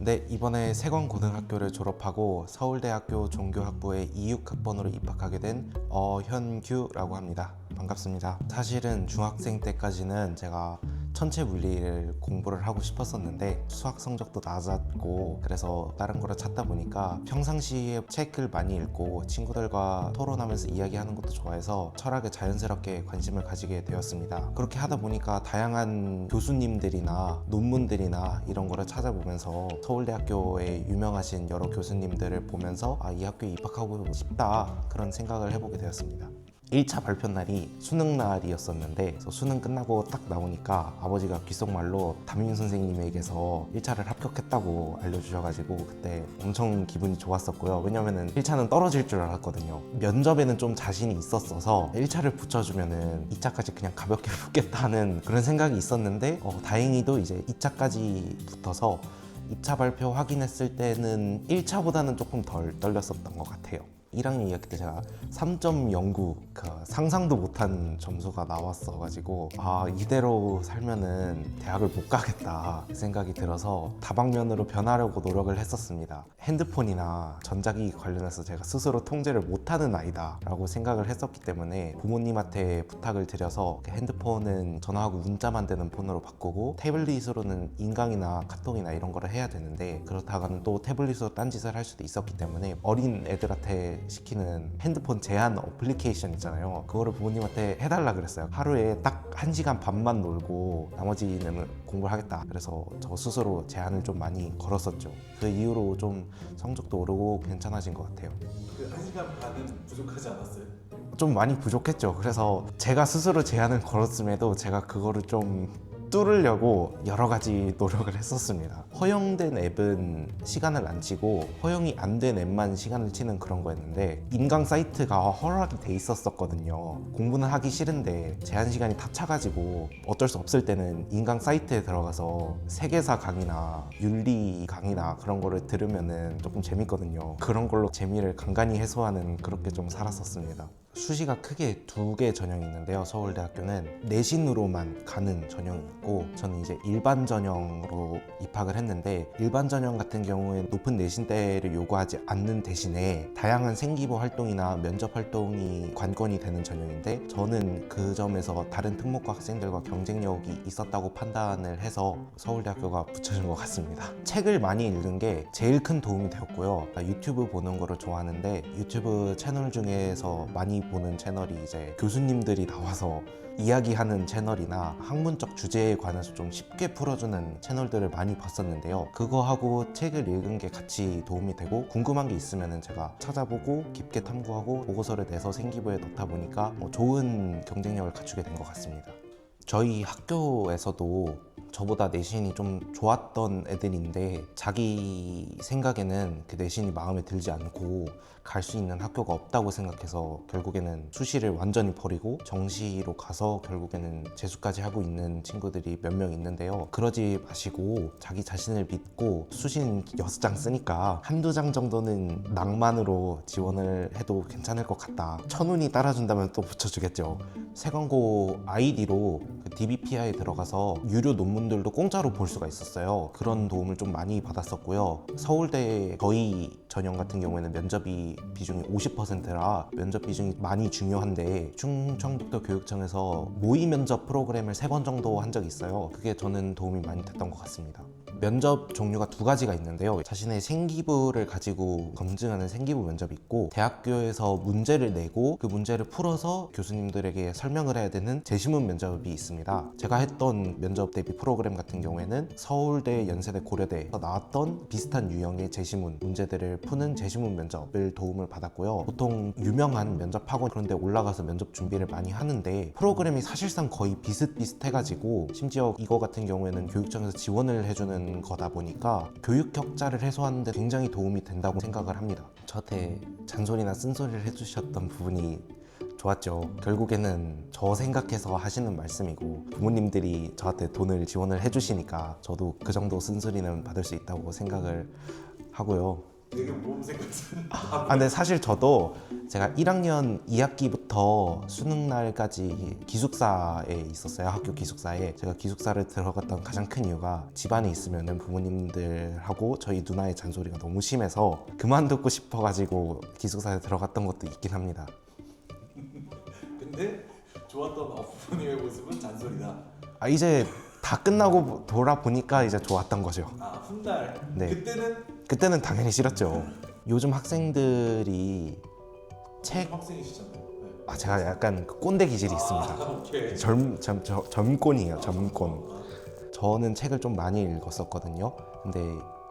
네, 이번에 세권고등학교를 졸업하고 서울대학교 종교학부에 26학번으로 입학하게 된 어현규라고 합니다. 반갑습니다. 사실은 중학생 때까지는 제가 천체 물리를 공부를 하고 싶었었는데 수학 성적도 낮았고 그래서 다른 거를 찾다 보니까 평상시에 책을 많이 읽고 친구들과 토론하면서 이야기하는 것도 좋아해서 철학에 자연스럽게 관심을 가지게 되었습니다. 그렇게 하다 보니까 다양한 교수님들이나 논문들이나 이런 거를 찾아보면서 서울대학교에 유명하신 여러 교수님들을 보면서 이 학교에 입학하고 싶다 그런 생각을 해보게 되었습니다. 1차 발표 날이 수능 날이었었는데 수능 끝나고 딱 나오니까 아버지가 귓속말로 담임 선생님에게서 1차를 합격했다고 알려주셔가지고 그때 엄청 기분이 좋았었고요. 왜냐면은 1차는 떨어질 줄 알았거든요. 면접에는 좀 자신이 있었어서 1차를 붙여주면은 2차까지 그냥 가볍게 붙겠다는 그런 생각이 있었는데 다행히도 이제 2차까지 붙어서 2차 발표 확인했을 때는 1차보다는 조금 덜 떨렸었던 것 같아요. 1학년 2학기 때 제가 3.09 상상도 못한 점수가 나왔어가지고 이대로 살면은 대학을 못 가겠다 생각이 들어서 다방면으로 변하려고 노력을 했었습니다. 핸드폰이나 전자기기 관련해서 제가 스스로 통제를 못하는 아이다 라고 생각을 했었기 때문에 부모님한테 부탁을 드려서 핸드폰은 전화하고 문자만 되는 폰으로 바꾸고 태블릿으로는 인강이나 카톡이나 이런 거를 해야 되는데 그렇다가는 또 태블릿으로 딴짓을 할 수도 있었기 때문에 어린 애들한테 시키는 핸드폰 제한 어플리케이션 있잖아요. 그거를 부모님한테 해달라 그랬어요. 하루에 딱 1시간 반만 놀고 나머지는 공부를 하겠다. 그래서 저 스스로 제한을 좀 많이 걸었었죠. 그 이후로 좀 성적도 오르고 괜찮아진 것 같아요. 그 1시간 반은 부족하지 않았어요? 좀 많이 부족했죠. 그래서 제가 스스로 제한을 걸었음에도 제가 그거를 좀 뚫으려고 여러 가지 노력을 했었습니다. 허용된 앱은 시간을 안 치고 허용이 안 된 앱만 시간을 치는 그런 거였는데 인강 사이트가 허락이 돼 있었거든요. 공부는 하기 싫은데 제한 시간이 다 차가지고 어쩔 수 없을 때는 인강 사이트에 들어가서 세계사 강의나 윤리 강의나 그런 거를 들으면은 조금 재밌거든요. 그런 걸로 재미를 간간히 해소하는 그렇게 좀 살았었습니다. 수시가 크게 2개 전형이 있는데요. 서울대학교는 내신으로만 가는 전형이 있고 저는 이제 일반 전형으로 입학을 했는데 일반 전형 같은 경우에 높은 내신대를 요구하지 않는 대신에 다양한 생기부 활동이나 면접 활동이 관건이 되는 전형인데 저는 그 점에서 다른 특목고 학생들과 경쟁력이 있었다고 판단을 해서 서울대학교가 붙여준 것 같습니다. 책을 많이 읽는 게 제일 큰 도움이 되었고요. 유튜브 보는 거를 좋아하는데 유튜브 채널 중에서 많이 보는 채널이 이제 교수님들이 나와서 이야기하는 채널이나 학문적 주제에 관해서 좀 쉽게 풀어주는 채널들을 많이 봤었는데요. 그거하고 책을 읽은 게 같이 도움이 되고 궁금한 게 있으면 제가 찾아보고 깊게 탐구하고 보고서를 내서 생기부에 넣다 보니까 좋은 경쟁력을 갖추게 된 것 같습니다. 저희 학교에서도 저보다 내신이 좀 좋았던 애들인데 자기 생각에는 그 내신이 마음에 들지 않고 갈 수 있는 학교가 없다고 생각해서 결국에는 수시를 완전히 버리고 정시로 가서 결국에는 재수까지 하고 있는 친구들이 몇 명 있는데요. 그러지 마시고 자기 자신을 믿고 수시는 6장 쓰니까 한두 장 정도는 낭만으로 지원을 해도 괜찮을 것 같다. 천운이 따라준다면 또 붙여주겠죠. 세권고 아이디로 DBPI에 들어가서 유료 논문들도 공짜로 볼 수가 있었어요. 그런 도움을 좀 많이 받았었고요. 서울대 저희 전형 같은 경우에는 면접이 비중이 50%라 면접 비중이 많이 중요한데 충청북도 교육청에서 모의 면접 프로그램을 3번 정도 한 적이 있어요. 그게 저는 도움이 많이 됐던 것 같습니다. 면접 종류가 2가지가 있는데요. 자신의 생기부를 가지고 검증하는 생기부 면접이 있고 대학교에서 문제를 내고 그 문제를 풀어서 교수님들에게 설명을 해야 되는 제시문 면접이 있습니다. 제가 했던 면접 대비 프로그램 같은 경우에는 서울대, 연세대, 고려대에서 나왔던 비슷한 유형의 제시문 문제들을 푸는 제시문 면접을 도움을 받았고요. 보통 유명한 면접 학원 그런 데 올라가서 면접 준비를 많이 하는데 프로그램이 사실상 거의 비슷비슷해가지고 심지어 이거 같은 경우에는 교육청에서 지원을 해주는 거다 보니까 교육 격차를 해소하는 데 굉장히 도움이 된다고 생각을 합니다. 저한테 잔소리나 쓴소리를 해주셨던 부분이 좋았죠. 결국에는 저 생각해서 하시는 말씀이고 부모님들이 저한테 돈을 지원을 해주시니까 저도 그 정도 쓴소리는 받을 수 있다고 생각을 하고요. 되게 모범생 같은. 근데 사실 저도 제가 1학년 2학기부터 수능 날까지 기숙사에 있었어요. 학교 기숙사에. 제가 기숙사를 들어갔던 가장 큰 이유가 집안에 있으면 부모님들하고 저희 누나의 잔소리가 너무 심해서 그만두고 싶어가지고 기숙사에 들어갔던 것도 있긴 합니다. 근데 좋았던 어머님의 모습은 잔소리다. 이제 다 끝나고 돌아보니까 이제 좋았던 거죠. 훗날. 네. 그때는 당연히 싫었죠. 요즘 학생들이 학생이시잖아요. 네. 제가 약간 그 꼰대 기질이 있습니다. 오케이. 점권이에요, 점권. 저는 책을 좀 많이 읽었었거든요. 근데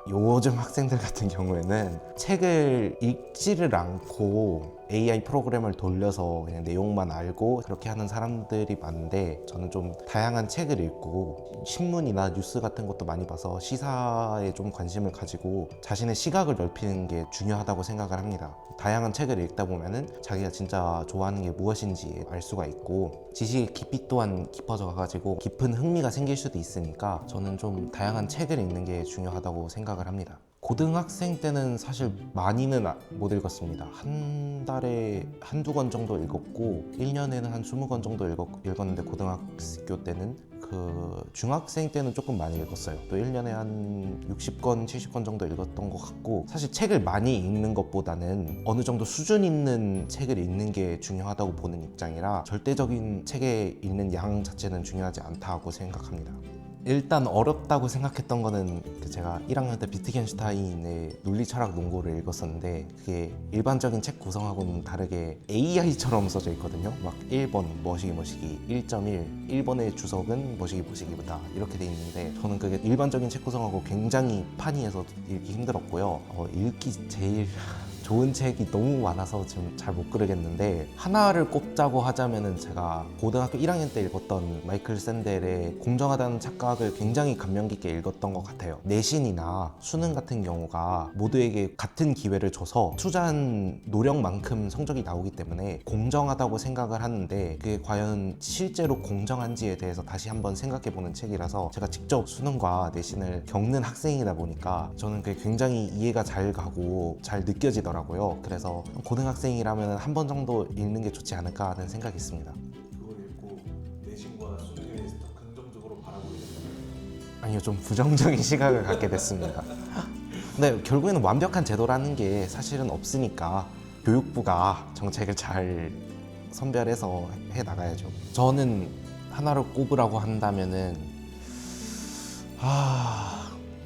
요즘 학생들 같은 경우에는 책을 읽지를 않고 AI 프로그램을 돌려서 그냥 내용만 알고 그렇게 하는 사람들이 많은데, 저는 좀 다양한 책을 읽고 신문이나 뉴스 같은 것도 많이 봐서 시사에 좀 관심을 가지고 자신의 시각을 넓히는 게 중요하다고 생각을 합니다. 다양한 책을 읽다 보면은 자기가 진짜 좋아하는 게 무엇인지 알 수가 있고 지식의 깊이 또한 깊어져 가지고 깊은 흥미가 생길 수도 있으니까 저는 좀 다양한 책을 읽는 게 중요하다고 생각을 합니다. 고등학생 때는 사실 많이는 못 읽었습니다. 한 달에 한두 권 정도 읽었고 1년에는 한 20권 정도 읽었는데 고등학교 때는 중학생 때는 조금 많이 읽었어요. 또 1년에 한 60권, 70권 정도 읽었던 것 같고, 사실 책을 많이 읽는 것보다는 어느 정도 수준 있는 책을 읽는 게 중요하다고 보는 입장이라 절대적인 책의 읽는 양 자체는 중요하지 않다고 생각합니다. 일단 어렵다고 생각했던 거는 제가 1학년 때 비트겐슈타인의 논리철학 논고를 읽었었는데, 그게 일반적인 책 구성하고는 다르게 AI처럼 써져 있거든요. 막 1번 뭐시기 1.1, 1번의 주석은 뭐시기보다 이렇게 돼 있는데, 저는 그게 일반적인 책 구성하고 굉장히 판이해서 읽기 힘들었고요. 읽기 제일 좋은 책이 너무 많아서 지금 잘 못 고르겠는데, 하나를 꼽자고 하자면은 제가 고등학교 1학년 때 읽었던 마이클 샌델의 공정하다는 착각을 굉장히 감명 깊게 읽었던 것 같아요. 내신이나 수능 같은 경우가 모두에게 같은 기회를 줘서 투자한 노력만큼 성적이 나오기 때문에 공정하다고 생각을 하는데, 그게 과연 실제로 공정한지에 대해서 다시 한번 생각해보는 책이라서, 제가 직접 수능과 내신을 겪는 학생이다 보니까 저는 그게 굉장히 이해가 잘 가고 잘 느껴지더라고요. 그래서 고등학생이라면 한 번 정도 읽는 게 좋지 않을까 하는 생각이 있습니다. 그걸 읽고 내신과 수능에 대해서 더 긍정적으로 바라보게 됐어요. 아니요, 좀 부정적인 시각을 갖게 됐습니다. 근데 결국에는 완벽한 제도라는 게 사실은 없으니까 교육부가 정책을 잘 선별해서 해 나가야죠. 저는 하나를 꼽으라고 한다면은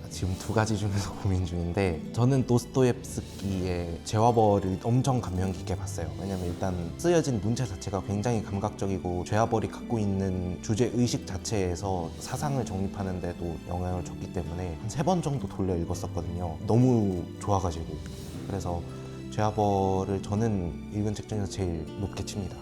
지금 두 가지 중에서 고민 중인데, 저는 도스토옙스키의 죄와벌을 엄청 감명 깊게 봤어요. 왜냐면 일단 쓰여진 문체 자체가 굉장히 감각적이고 죄와벌이 갖고 있는 주제 의식 자체에서 사상을 정립하는 데도 영향을 줬기 때문에 한 3번 정도 돌려 읽었었거든요. 너무 좋아가지고. 그래서 죄와벌을 저는 읽은 책 중에서 제일 높게 칩니다.